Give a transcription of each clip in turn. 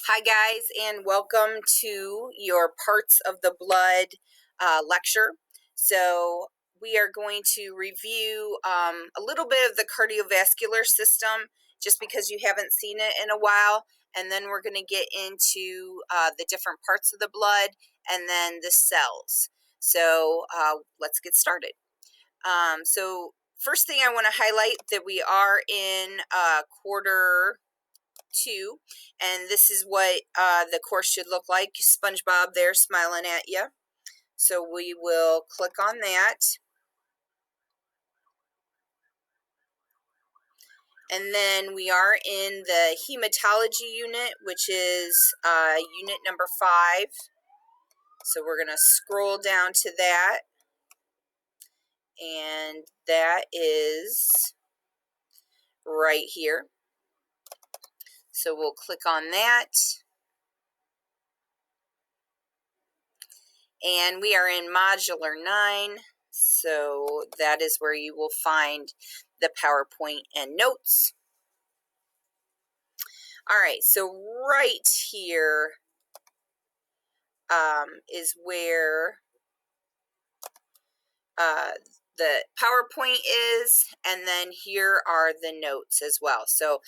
Hi guys, and welcome to your Parts of the Blood lecture. So we are going to review a little bit of the cardiovascular system just because you haven't seen it in a while, and then we're going to get into the different parts of the blood and then the cells. So let's get started. So first thing I want to highlight that we are in quarter 2, and this is what the course should look like. SpongeBob there smiling at you. So we will click on that. And then we are in the hematology unit, which is unit number 5. So we're going to scroll down to that. And that is right here. So we'll click on that. And we are in modular 9, so that is where you will find the PowerPoint and notes. All right, so right here is where the PowerPoint is, and then here are the notes as well. So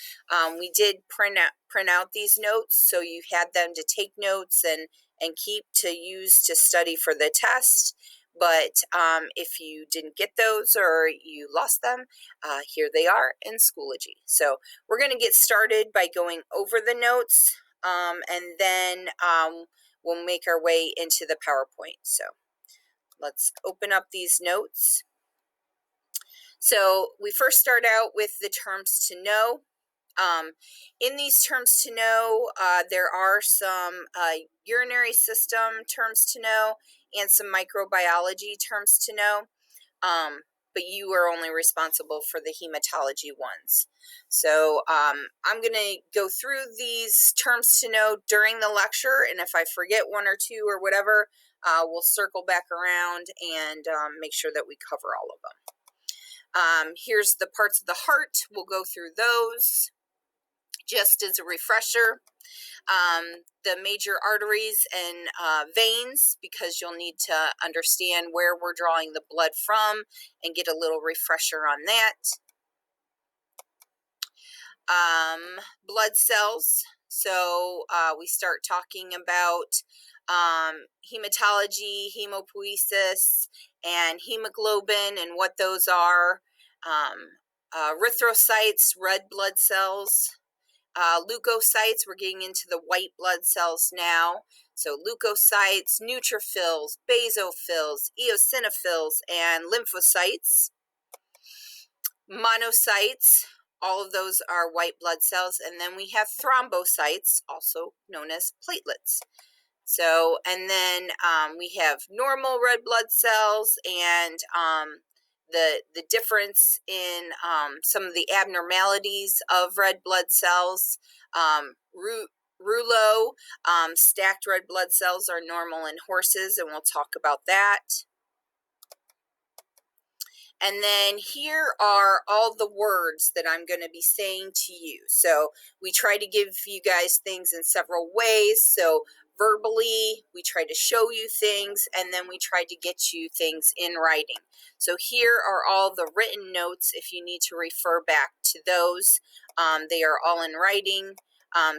we did print out these notes, so you had them to take notes and keep to use to study for the test. But if you didn't get those or you lost them, here they are in Schoology. So we're going to get started by going over the notes, and then we'll make our way into the PowerPoint. So let's open up these notes. So we first start out with the terms to know. In these terms to know, there are some urinary system terms to know and some microbiology terms to know, but you are only responsible for the hematology ones. So I'm going to go through these terms to know during the lecture, and if I forget one or two or whatever, we'll circle back around and make sure that we cover all of them. Here's the parts of the heart. We'll go through those just as a refresher. The major arteries and veins, because you'll need to understand where we're drawing the blood from and get a little refresher on that. Blood cells. So we start talking about hematology, hemopoiesis, and hemoglobin and what those are. Erythrocytes, red blood cells. Leukocytes, we're getting into the white blood cells now. So leukocytes, neutrophils, basophils, eosinophils, and lymphocytes. Monocytes, all of those are white blood cells. And then we have thrombocytes, also known as platelets. So, and then we have normal red blood cells, and the difference in some of the abnormalities of red blood cells. Rouleau, stacked red blood cells are normal in horses, and we'll talk about that. And then here are all the words that I'm going to be saying to you. So we try to give you guys things in several ways. So verbally, we try to show you things, and then we try to get you things in writing. So here are all the written notes if you need to refer back to those. They are all in writing.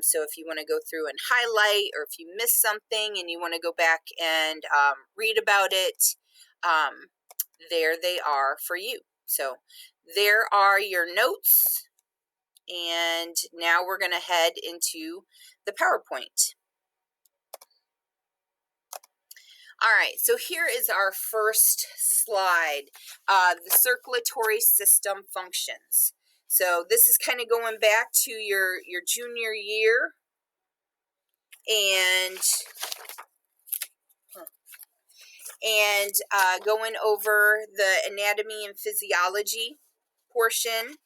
So if you want to go through and highlight, or if you missed something and you want to go back and read about it, there they are for you. So there are your notes, and now we're going to head into the PowerPoint. All right, so here is our first slide, the circulatory system functions. So this is kind of going back to your junior year, and going over the anatomy and physiology portion.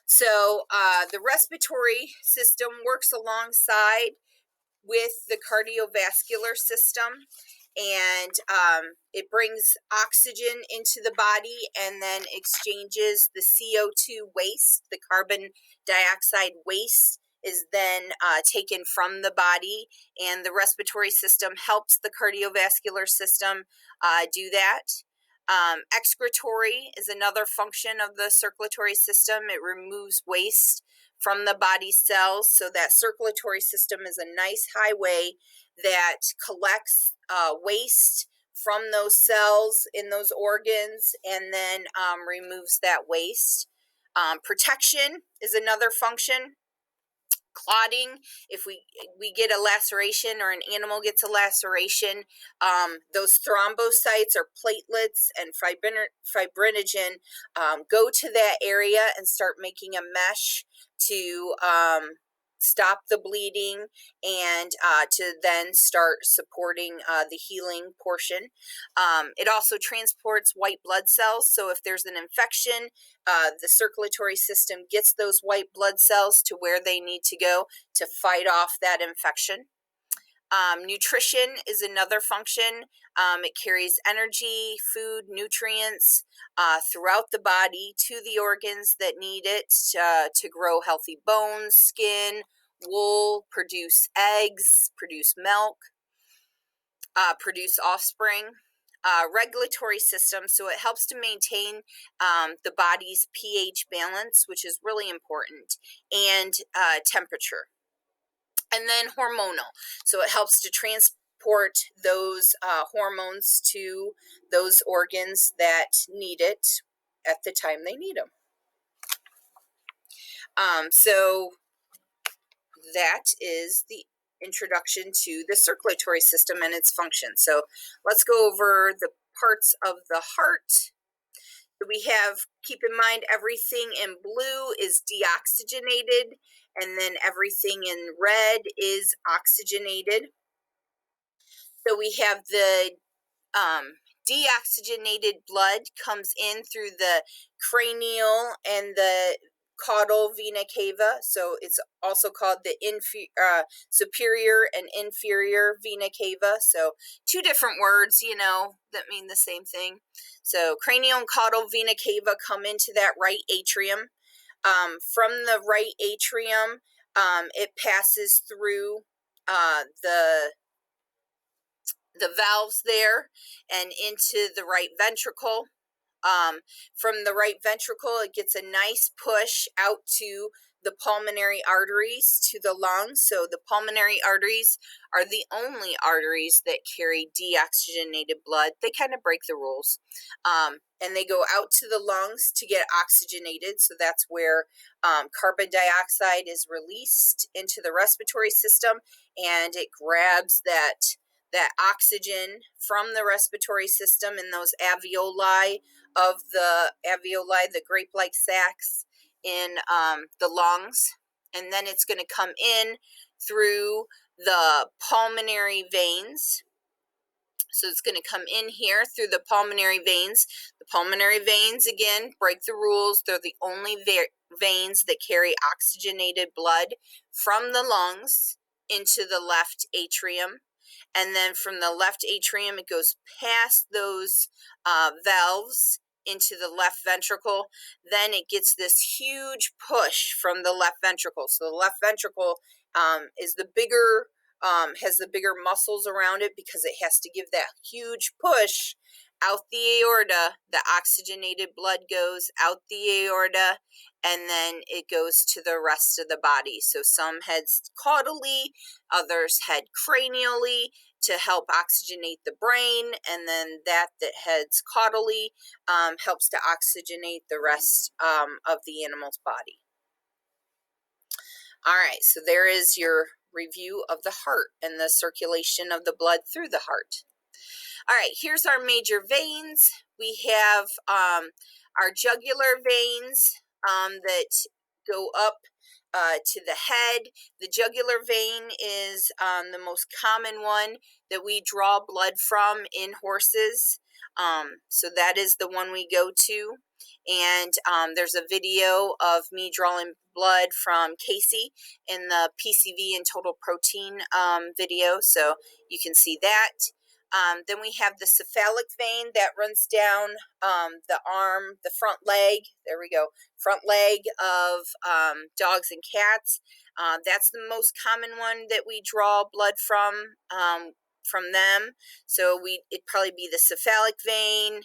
So the respiratory system works alongside with the cardiovascular system, and it brings oxygen into the body and then exchanges the CO2 waste, the carbon dioxide waste is then taken from the body, and the respiratory system helps the cardiovascular system do that. Excretory is another function of the circulatory system. It removes waste from the body cells, so that circulatory system is a nice highway that collects waste from those cells in those organs and then removes that waste. Protection is another function. Clotting, if we get a laceration or an animal gets a laceration, those thrombocytes or platelets and fibrinogen go to that area and start making a mesh to stop the bleeding and to then start supporting the healing portion. It also transports white blood cells, so if there's an infection, the circulatory system gets those white blood cells to where they need to go to fight off that infection. Nutrition is another function. It carries energy, food, nutrients throughout the body to the organs that need it to grow healthy bones, skin, wool, produce eggs, produce milk, produce offspring. Regulatory system, so it helps to maintain the body's pH balance, which is really important, and temperature. And then hormonal, so it helps to transport those hormones to those organs that need it at the time they need them. So that is the introduction to the circulatory system and its function. So let's go over the parts of the heart. We have, keep in mind, everything in blue is deoxygenated, and then everything in red is oxygenated. So we have the deoxygenated blood comes in through the cranial and the caudal vena cava. So it's also called the superior and inferior vena cava. So two different words, that mean the same thing. So cranial and caudal vena cava come into that right atrium. From the right atrium, it passes through the valves there and into the right ventricle. From the right ventricle, it gets a nice push out to the pulmonary arteries, to the lungs. So the pulmonary arteries are the only arteries that carry deoxygenated blood. They kind of break the rules. And they go out to the lungs to get oxygenated. So that's where carbon dioxide is released into the respiratory system, and it grabs that oxygen from the respiratory system in those alveoli of the grape-like sacs in the lungs, and then it's going to come in through the pulmonary veins. So it's going to come in here through the pulmonary veins. The pulmonary veins, again, break the rules. They're the only veins that carry oxygenated blood from the lungs into the left atrium. And then from the left atrium, it goes past those valves into the left ventricle. Then it gets this huge push from the left ventricle. So the left ventricle is the bigger, has the bigger muscles around it because it has to give that huge push out the aorta. The oxygenated blood goes out the aorta, and then it goes to the rest of the body. So some heads caudally, others head cranially to help oxygenate the brain, and then that heads caudally helps to oxygenate the rest of the animal's body. All right, so there is your review of the heart and the circulation of the blood through the heart. All right, here's our major veins. We have our jugular veins that go up to the head. The jugular vein is the most common one that we draw blood from in horses. So that is the one we go to. And there's a video of me drawing blood from Casey in the PCV and total protein video, so you can see that. Then we have the cephalic vein that runs down the arm, the front leg. There we go. Front leg of dogs and cats. That's the most common one that we draw blood from them. So it'd probably be the cephalic vein.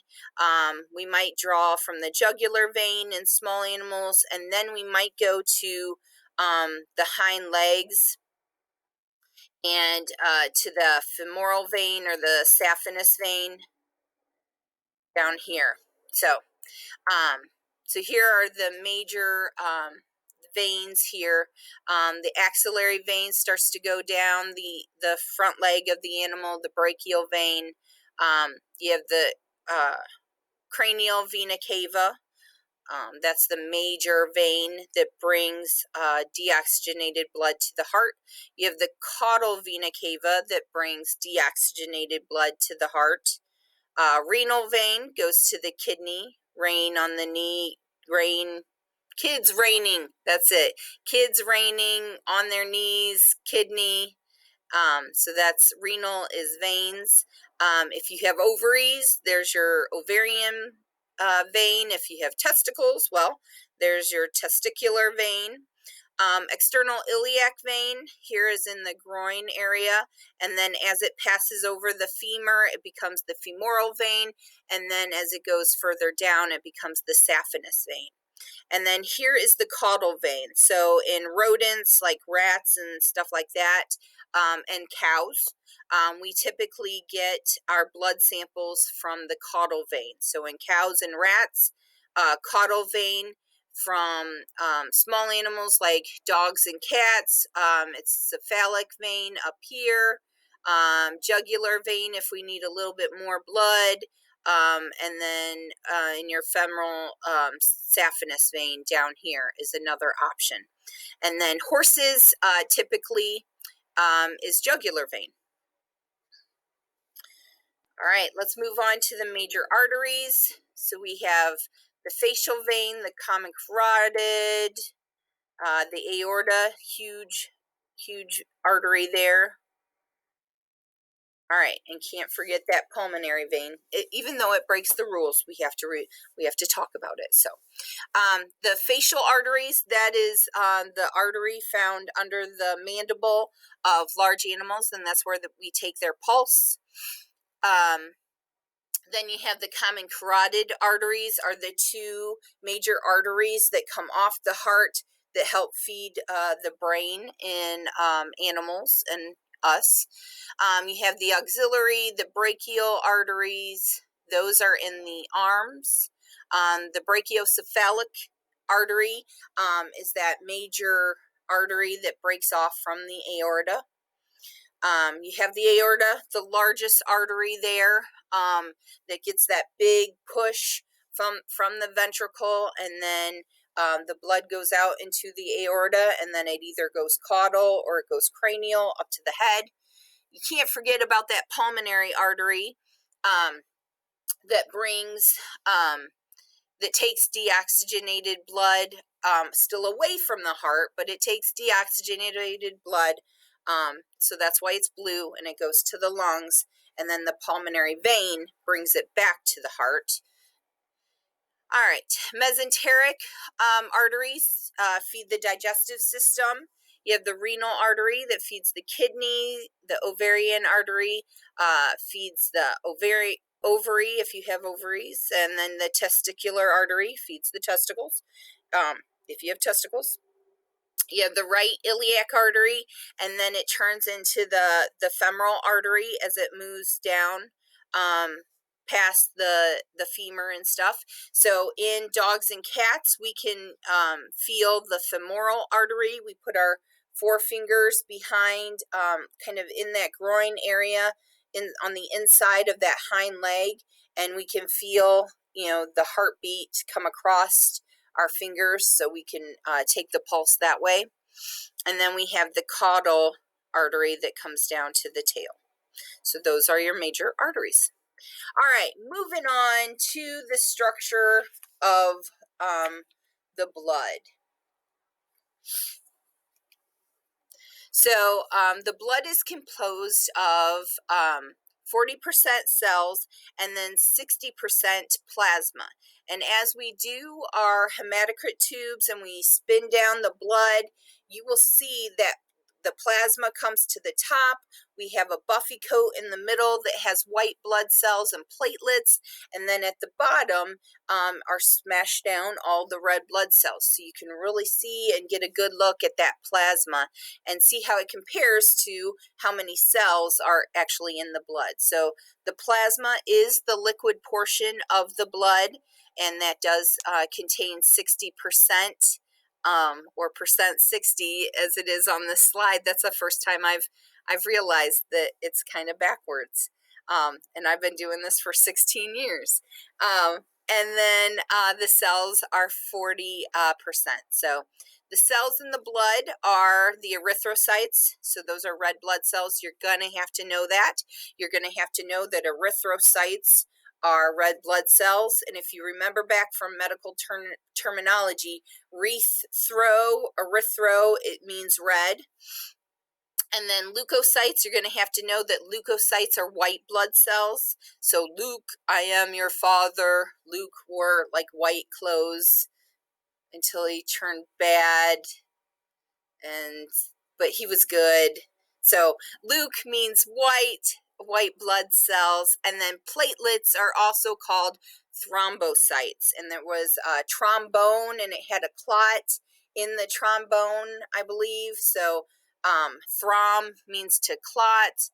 We might draw from the jugular vein in small animals, and then we might go to the hind legs and to the femoral vein or the saphenous vein down here. So, so here are the major veins here. The axillary vein starts to go down the front leg of the animal, the brachial vein. You have the cranial vena cava. That's the major vein that brings deoxygenated blood to the heart. You have the caudal vena cava that brings deoxygenated blood to the heart. Renal vein goes to the kidney. Rain on the knee, kids raining, that's it. Kids raining on their knees, kidney. So that's renal is veins. If you have ovaries, there's your ovarian vein. If you have testicles, well, there's your testicular vein. External iliac vein here is in the groin area, and then as it passes over the femur, it becomes the femoral vein, and then as it goes further down, it becomes the saphenous vein. And then here is the caudal vein. So in rodents like rats and stuff like that, and cows, we typically get our blood samples from the caudal vein. So in cows and rats, caudal vein. From small animals like dogs and cats, it's cephalic vein up here, jugular vein if we need a little bit more blood, and then in your femoral saphenous vein down here is another option. And then horses typically is jugular vein. All right, let's move on to the major arteries. So we have the facial vein, the common carotid, the aorta, huge artery there. All right, and can't forget that pulmonary vein. Even though it breaks the rules, we have to talk about it. So, the facial arteries, that is the artery found under the mandible of large animals, and that's where we take their pulse. Then you have the common carotid arteries, are the two major arteries that come off the heart that help feed the brain in animals and us. You have the axillary, the brachial arteries, those are in the arms. The brachiocephalic artery is that major artery that breaks off from the aorta. You have the aorta, the largest artery there, that gets that big push from the ventricle, and then the blood goes out into the aorta, and then it either goes caudal or it goes cranial up to the head. You can't forget about that pulmonary artery that brings that takes deoxygenated blood still away from the heart, but it takes deoxygenated blood. So that's why it's blue, and it goes to the lungs, and then the pulmonary vein brings it back to the heart. All right, mesenteric arteries feed the digestive system. You have the renal artery that feeds the kidney. The ovarian artery feeds the ovary if you have ovaries, and then the testicular artery feeds the testicles if you have testicles. You have the right iliac artery, and then it turns into the femoral artery as it moves down past the femur and stuff. So in dogs and cats, we can feel the femoral artery. We put our forefingers behind, kind of in that groin area, on the inside of that hind leg, and we can feel, the heartbeat come across our fingers, so we can take the pulse that way. And then we have the caudal artery that comes down to the tail. So those are your major arteries. All right, moving on to the structure of the blood. So the blood is composed of 40% cells, and then 60% plasma. And as we do our hematocrit tubes and we spin down the blood, you will see that the plasma comes to the top. We have a buffy coat in the middle that has white blood cells and platelets, and then at the bottom are smashed down all the red blood cells. So you can really see and get a good look at that plasma and see how it compares to how many cells are actually in the blood. So the plasma is the liquid portion of the blood, and that does contain 60%. Or percent 60 as it is on this slide. That's the first time I've realized that it's kind of backwards. And I've been doing this for 16 years. And then the cells are 40%. So the cells in the blood are the erythrocytes. So those are red blood cells. You're going to have to know that. You're going to have to know that erythrocytes are red blood cells. And if you remember back from medical terminology, erythro, it means red. And then leukocytes, you're going to have to know that leukocytes are white blood cells. So Luke, I am your father. Luke wore like white clothes until he turned bad, but he was good. So Luke means white blood cells. And then platelets are also called thrombocytes. And there was a trombone, and it had a clot in the trombone, I believe. So throm means to clot.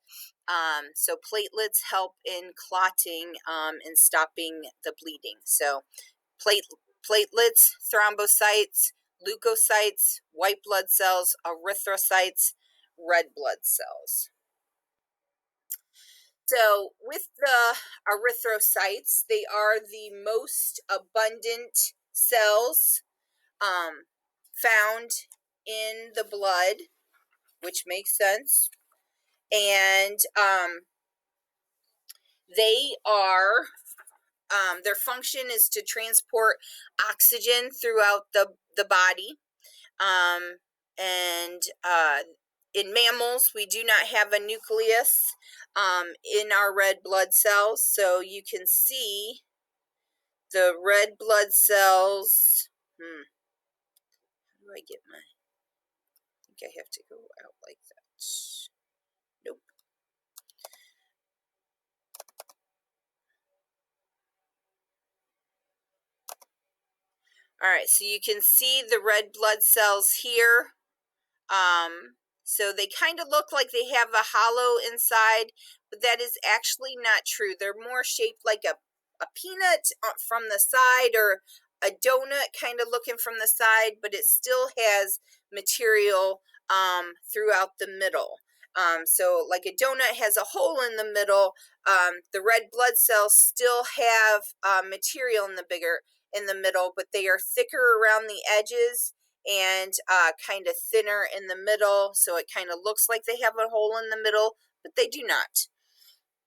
So platelets help in clotting and stopping the bleeding. So platelets, thrombocytes, leukocytes, white blood cells, erythrocytes, red blood cells. So with the erythrocytes, they are the most abundant cells found in the blood, which makes sense. And they are, their function is to transport oxygen throughout the body. In mammals, we do not have a nucleus in our red blood cells. So you can see the red blood cells. How do I get my? I think I have to go out like that. Nope. All right, so you can see the red blood cells here. So they kind of look like they have a hollow inside, but that is actually not true. They're more shaped like a peanut from the side, or a donut kind of looking from the side, but it still has material throughout the middle. So like a donut has a hole in the middle, the red blood cells still have material in the middle, but they are thicker around the edges and kind of thinner in the middle. So it kind of looks like they have a hole in the middle, but they do not.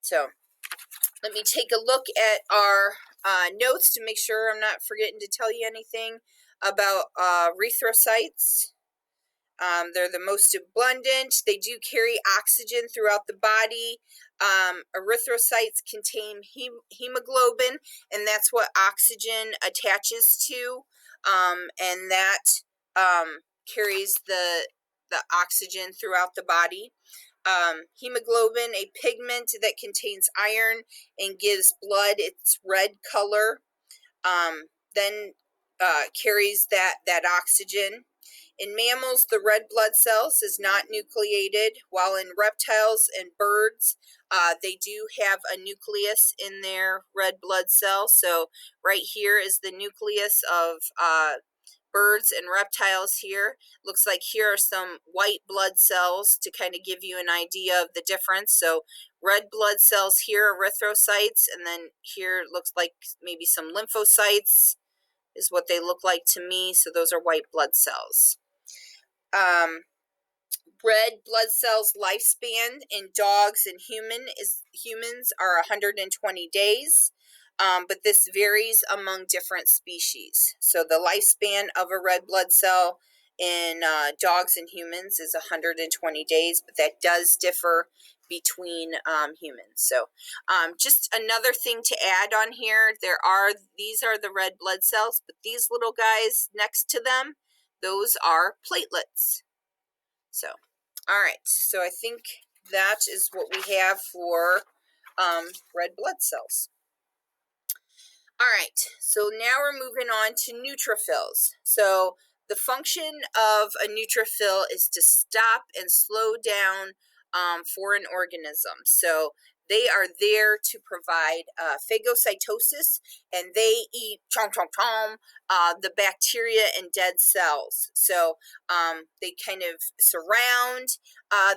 So let me take a look at our notes to make sure I'm not forgetting to tell you anything about erythrocytes. They're the most abundant. They do carry oxygen throughout the body. Erythrocytes contain hemoglobin, and that's what oxygen attaches to, and that carries the oxygen throughout the body. Hemoglobin, a pigment that contains iron and gives blood its red color, then carries that oxygen. In mammals, the red blood cells is not nucleated, while in reptiles and birds, they do have a nucleus in their red blood cell. So right here is the nucleus of birds and reptiles here. Looks like here are some white blood cells to kind of give you an idea of the difference. So red blood cells here, erythrocytes, and then here looks like maybe some lymphocytes is what they look like to me. So those are white blood cells. Red blood cells lifespan in dogs and humans are 120 days, but this varies among different species. So the lifespan of a red blood cell in dogs and humans is 120 days, but that does differ between humans. So just another thing to add on here, these are the red blood cells, but these little guys next to them, those are platelets. So, all right, so I think that is what we have for red blood cells. All right, so now we're moving on to neutrophils. So the function of a neutrophil is to stop and slow down foreign organisms. So they are there to provide phagocytosis, and they eat the bacteria and dead cells. So they kind of surround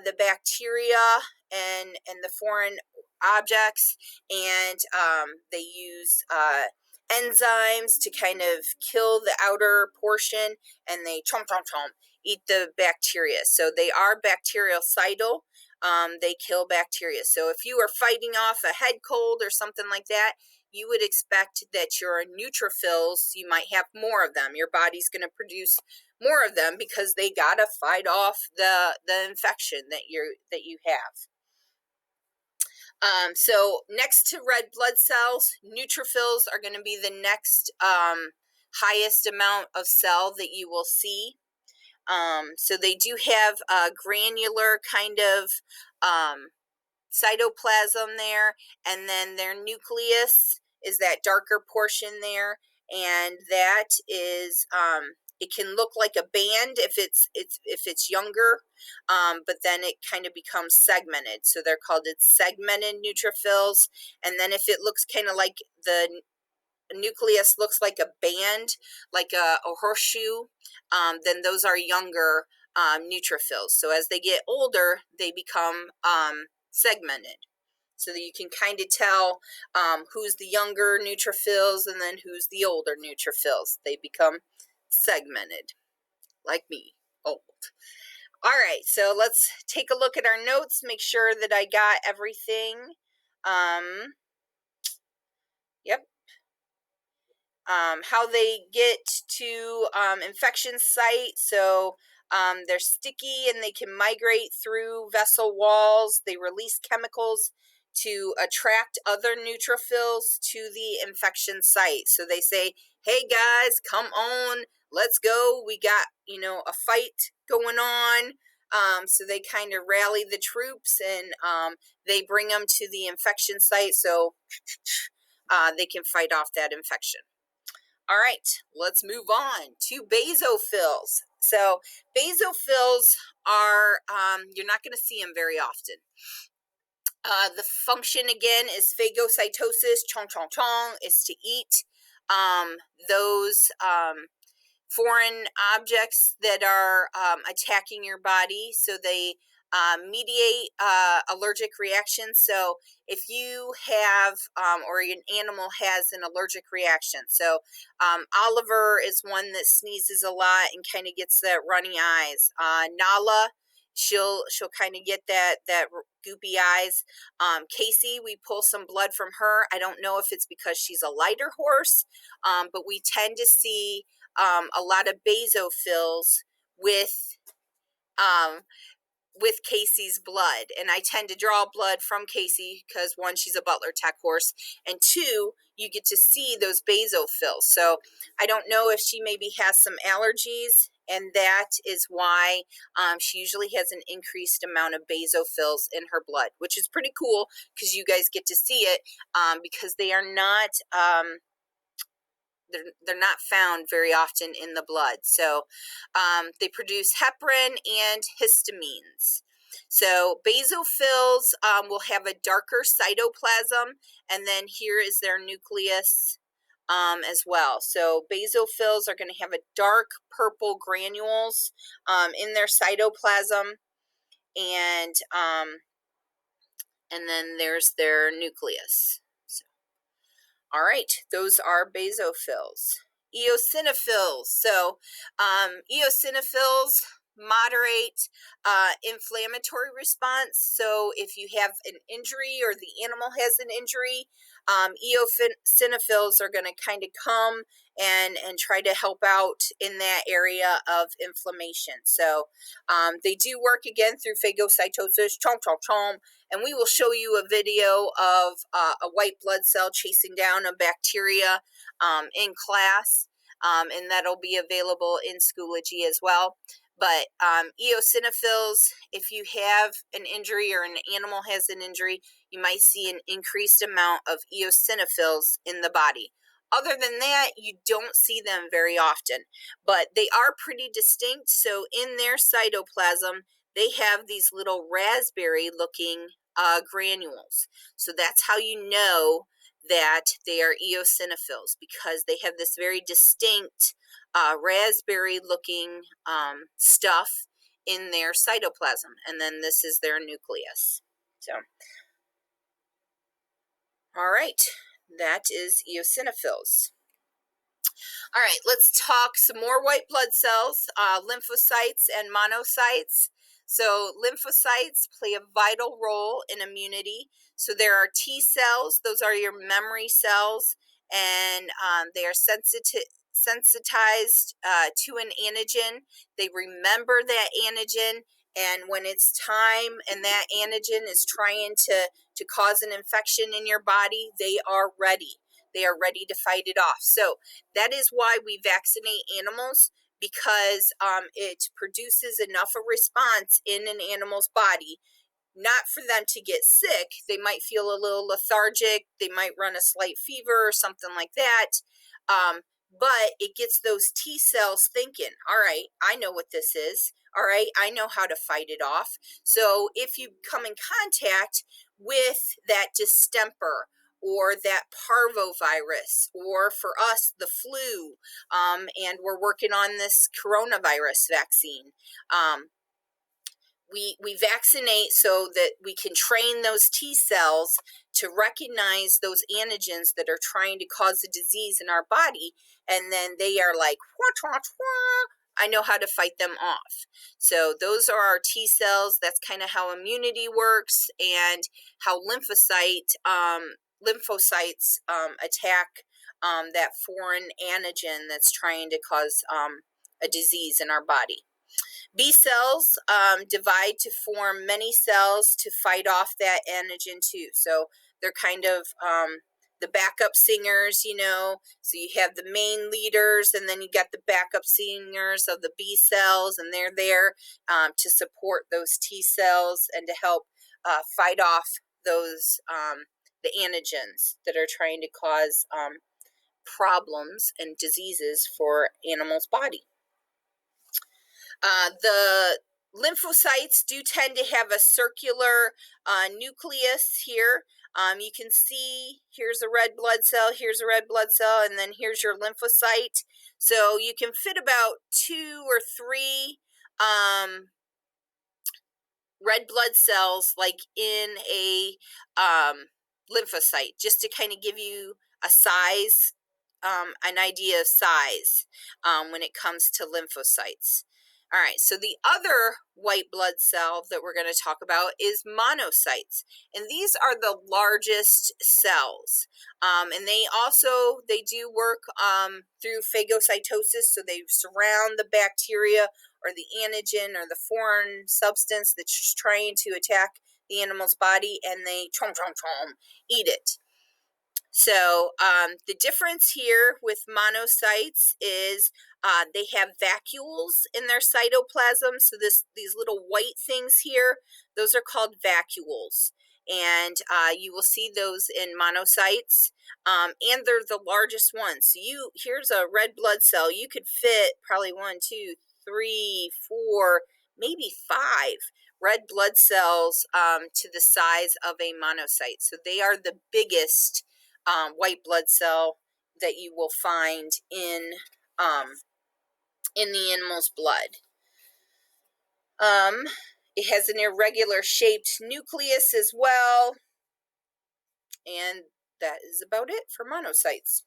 the bacteria and the foreign objects, and they use enzymes to kind of kill the outer portion, and they eat the bacteria. So they are bactericidal. They kill bacteria. So if you are fighting off a head cold or something like that, you would expect that your neutrophils, you might have more of them. Your body's going to produce more of them because they got to fight off the infection that you have. So next to red blood cells, neutrophils are going to be the next highest amount of cell that you will see. So they do have a granular kind of cytoplasm there, and then their nucleus is that darker portion there, and that is it can look like a band if it's younger, but then it kind of becomes segmented. So they're called segmented neutrophils. And then if it looks kind of like the nucleus looks like a band, like a horseshoe, then those are younger neutrophils. So as they get older, they become segmented. So that you can kind of tell who's the younger neutrophils and then who's the older neutrophils. They become segmented, like me, old. All right, so let's take a look at our notes, make sure that I got everything. Yep. How they get to infection site. So they're sticky and they can migrate through vessel walls. They release chemicals to attract other neutrophils to the infection site. So they say, hey guys, come on, let's go. We got, a fight going on. So they kind of rally the troops, and they bring them to the infection site so they can fight off that infection. All right, let's move on to basophils. So basophils are, you're not going to see them very often. The function, again, is phagocytosis, is to eat those foreign objects that are attacking your body. So they mediate allergic reactions. So if you have, or an animal has an allergic reaction. So Oliver is one that sneezes a lot and kind of gets that runny eyes. Nala, she'll kind of get that goopy eyes. Casey, we pull some blood from her. I don't know if it's because she's a lighter horse, but we tend to see a lot of basophils with Casey's blood, and I tend to draw blood from Casey because, one, she's a Butler Tech horse, and two, you get to see those basophils. So I don't know if she maybe has some allergies, and that is why she usually has an increased amount of basophils in her blood, which is pretty cool because you guys get to see it because they are not they're not found very often in the blood. So they produce heparin and histamines. So basophils will have a darker cytoplasm, and then here is their nucleus as well. So basophils are going to have a dark purple granules in their cytoplasm, and then there's their nucleus. All right, those are basophils. Eosinophils. So eosinophils, moderate inflammatory response. So if you have an injury or the animal has an injury, eosinophils are going to kind of come and try to help out in that area of inflammation. So they do work again through phagocytosis, chomp, chomp, chomp, and we will show you a video of a white blood cell chasing down a bacteria in class, and that'll be available in Schoology as well. But eosinophils, if you have an injury or an animal has an injury, you might see an increased amount of eosinophils in the body. Other than that, you don't see them very often, but they are pretty distinct. So in their cytoplasm, they have these little raspberry-looking granules. So that's how you know that they are eosinophils, because they have this very distinct raspberry looking stuff in their cytoplasm, and then this is their nucleus. So, all right, that is eosinophils. All right, let's talk some more white blood cells, lymphocytes and monocytes. So lymphocytes play a vital role in immunity. So there are T cells, those are your memory cells, and they are sensitized to an antigen. They remember that antigen, and when it's time and that antigen is trying to cause an infection in your body, they are ready. They are ready to fight it off. So that is why we vaccinate animals, because it produces enough a response in an animal's body, not for them to get sick. They might feel a little lethargic, they might run a slight fever or something like that, but it gets those T cells thinking, all right, I know what this is. All right, I know how to fight it off. So if you come in contact with that distemper, or that parvovirus, or for us, the flu, and we're working on this coronavirus vaccine. We vaccinate so that we can train those T cells to recognize those antigens that are trying to cause a disease in our body, and then they are like, wah, wah, wah, I know how to fight them off. So those are our T cells. That's kind of how immunity works, and how lymphocytes attack that foreign antigen that's trying to cause a disease in our body. B cells divide to form many cells to fight off that antigen too. So they're kind of the backup singers, you know. So you have the main leaders, and then you got the backup singers of the B cells, and they're there to support those T cells and to help fight off those the antigens that are trying to cause problems and diseases for animals' body. The lymphocytes do tend to have a circular nucleus here. You can see here's a red blood cell, here's a red blood cell, and then here's your lymphocyte. So you can fit about 2 or 3 red blood cells like in a lymphocyte, just to kind of give you a size, an idea of size when it comes to lymphocytes. All right, so the other white blood cell that we're going to talk about is monocytes, and these are the largest cells, and they do work through phagocytosis, so they surround the bacteria or the antigen or the foreign substance that's trying to attack the animal's body, and they chomp, chomp, chomp, eat it. So the difference here with monocytes is they have vacuoles in their cytoplasm. So these little white things here, those are called vacuoles. And you will see those in monocytes, and they're the largest ones. So here's a red blood cell. You could fit probably 1, 2, 3, 4, maybe 5 red blood cells to the size of a monocyte. So they are the biggest white blood cell that you will find in the animal's blood. It has an irregular shaped nucleus as well, and that is about it for monocytes.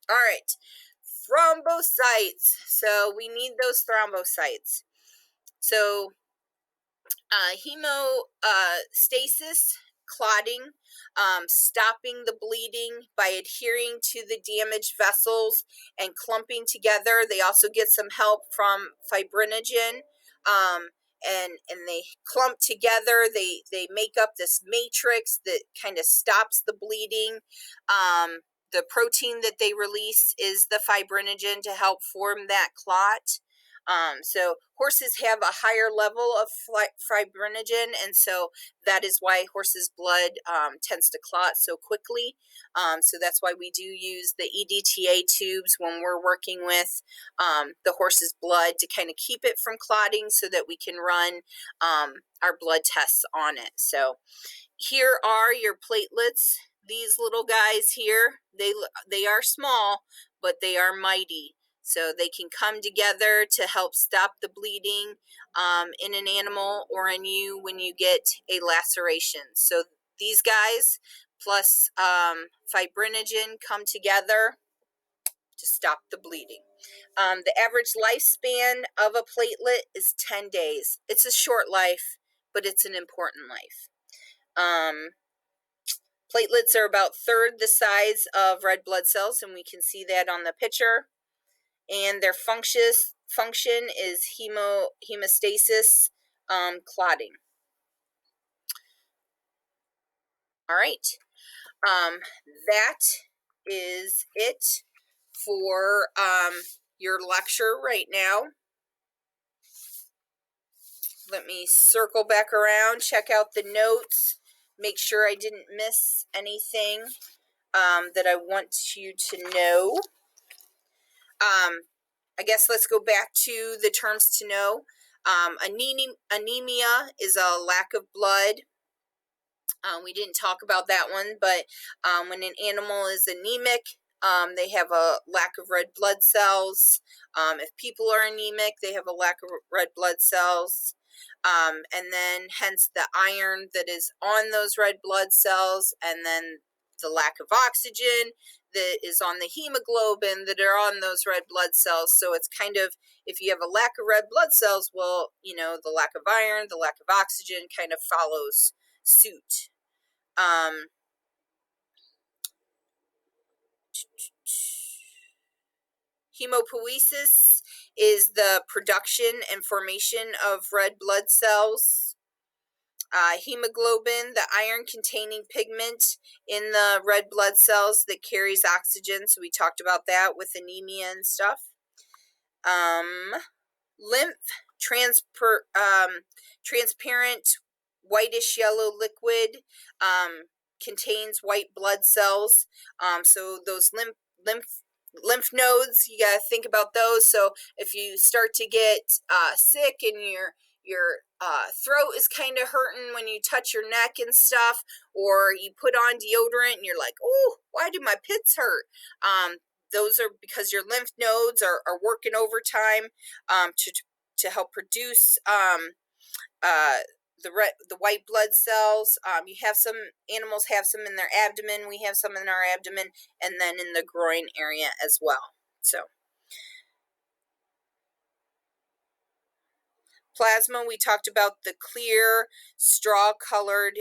All right, thrombocytes. So we need those thrombocytes. So hemostasis, clotting, stopping the bleeding by adhering to the damaged vessels and clumping together. They also get some help from fibrinogen, and they clump together. They make up this matrix that kind of stops the bleeding. The protein that they release is the fibrinogen to help form that clot. So horses have a higher level of fibrinogen, and so that is why horses' blood tends to clot so quickly. So that's why we do use the EDTA tubes when we're working with the horse's blood to kind of keep it from clotting so that we can run our blood tests on it. So here are your platelets. These little guys here, they are small, but they are mighty. So they can come together to help stop the bleeding in an animal or in you when you get a laceration. So these guys plus fibrinogen come together to stop the bleeding. The average lifespan of a platelet is 10 days. It's a short life, but it's an important life. Platelets are about third the size of red blood cells, and we can see that on the picture. And their function is hemostasis, clotting. All right, that is it for your lecture right now. Let me circle back around, check out the notes, make sure I didn't miss anything that I want you to know. I guess let's go back to the terms to know. Anemia is a lack of blood. We didn't talk about that one, but when an animal is anemic, they have a lack of red blood cells. If people are anemic, they have a lack of red blood cells. And then hence the iron that is on those red blood cells, and then the lack of oxygen that is on the hemoglobin that are on those red blood cells. So it's kind of, if you have a lack of red blood cells, well, you know, the lack of iron, the lack of oxygen kind of follows suit. Hemopoiesis is the production and formation of red blood cells. Hemoglobin, the iron-containing pigment in the red blood cells that carries oxygen. So we talked about that with anemia and stuff. Lymph, transparent whitish yellow liquid, contains white blood cells. So those lymph nodes, you got to think about those. So if you start to get sick and your throat is kind of hurting when you touch your neck and stuff, or you put on deodorant and you're like, oh, why do my pits hurt? Those are because your lymph nodes are working overtime to help produce the white blood cells. You have some animals have some in their abdomen. We have some in our abdomen, and then in the groin area as well. So plasma, we talked about the clear straw-colored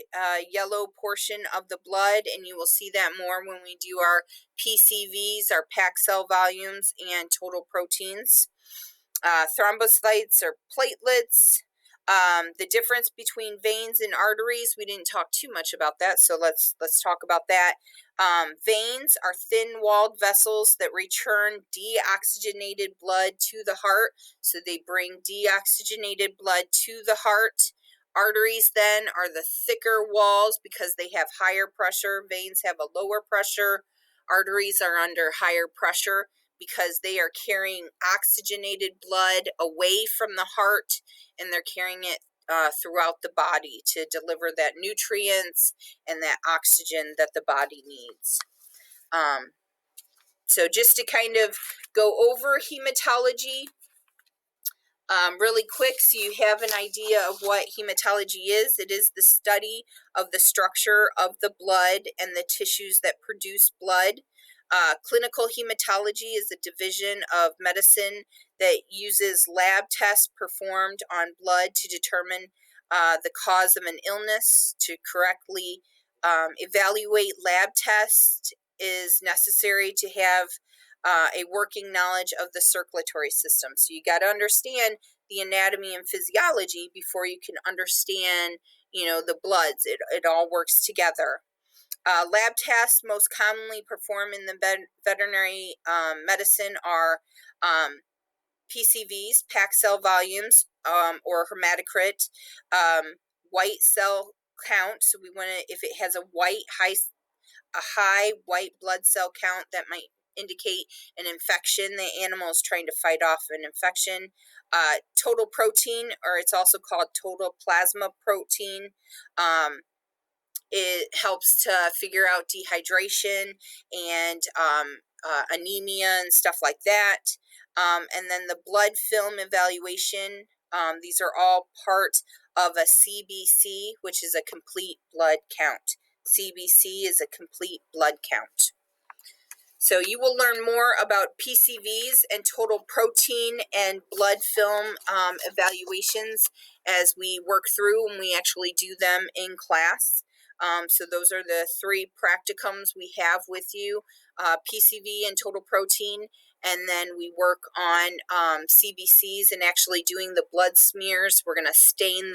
yellow portion of the blood, and you will see that more when we do our PCVs, our packed cell volumes, and total proteins. Thrombocytes are platelets. The difference between veins and arteries, we didn't talk too much about that, so let's talk about that. Veins are thin-walled vessels that return deoxygenated blood to the heart, so they bring deoxygenated blood to the heart. Arteries then are the thicker walls because they have higher pressure. Veins have a lower pressure. Arteries are under higher pressure because they are carrying oxygenated blood away from the heart, and they're carrying it throughout the body to deliver that nutrients and that oxygen that the body needs. So just to kind of go over hematology really quick, so you have an idea of what hematology is. It is the study of the structure of the blood and the tissues that produce blood. Clinical hematology is a division of medicine that uses lab tests performed on blood to determine the cause of an illness. To correctly evaluate lab tests is necessary to have a working knowledge of the circulatory system. So you got to understand the anatomy and physiology before you can understand, the bloods. It all works together. Lab tests most commonly performed in the veterinary medicine are PCVs, packed cell volumes, or hematocrit, white cell count. So we want to, if it has a high white blood cell count, that might indicate an infection. The animal is trying to fight off an infection. Total protein, or it's also called total plasma protein. It helps to figure out dehydration and anemia and stuff like that. And then the blood film evaluation. These are all part of a CBC, which is a complete blood count. CBC is a complete blood count. So you will learn more about PCVs and total protein and blood film evaluations as we work through when we actually do them in class. So those are the 3 practicums we have with you, PCV and total protein, and then we work on CBCs and actually doing the blood smears. We're going to stain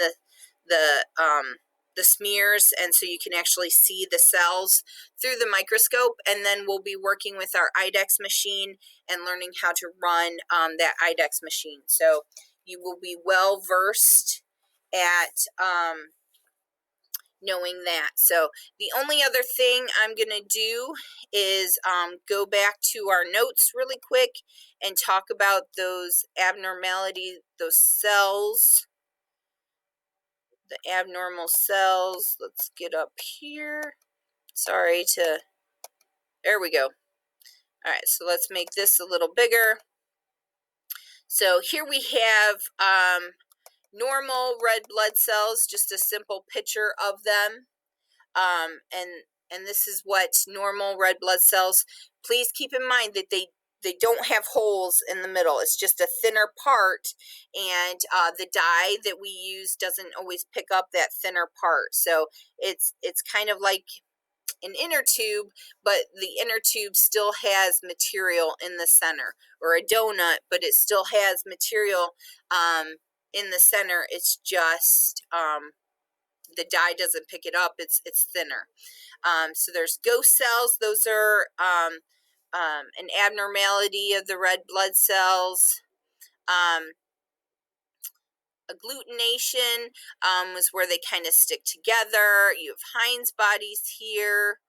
the smears, and so you can actually see the cells through the microscope, and then we'll be working with our IDEX machine and learning how to run that IDEX machine. So you will be well versed at knowing that. So the only other thing I'm going to do is go back to our notes really quick and talk about those abnormalities, those cells, the abnormal cells. Let's get up here. There we go. All right, so let's make this a little bigger. So here we have normal red blood cells, just a simple picture of them. And this is what normal red blood cells, please keep in mind that they don't have holes in the middle. It's just a thinner part, and the dye that we use doesn't always pick up that thinner part. So it's kind of like an inner tube, but the inner tube still has material in the center, or a donut, but it still has material in the center. It's just the dye doesn't pick it up. It's thinner. So there's ghost cells. Those are an abnormality of the red blood cells. Agglutination is where they kind of stick together. You have Heinz bodies here.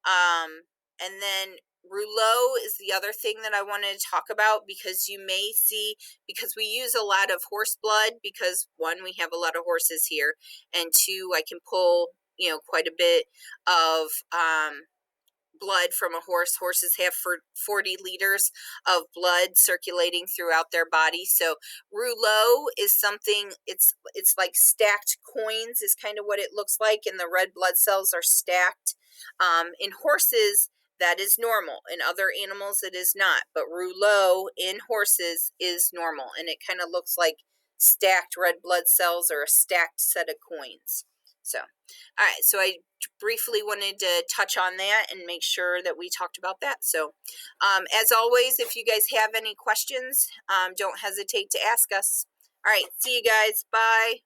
And then rouleau is the other thing that I wanted to talk about, because you may see, because we use a lot of horse blood, because 1, we have a lot of horses here, and 2, I can pull, quite a bit of blood from a horse. Horses have 40 liters of blood circulating throughout their body. So rouleau is something, it's like stacked coins is kind of what it looks like, and the red blood cells are stacked. In horses, that is normal. In other animals, it is not. But rouleau in horses is normal, and it kind of looks like stacked red blood cells or a stacked set of coins. So, all right, so I briefly wanted to touch on that and make sure that we talked about that. So, as always, if you guys have any questions, don't hesitate to ask us. All right, see you guys. Bye.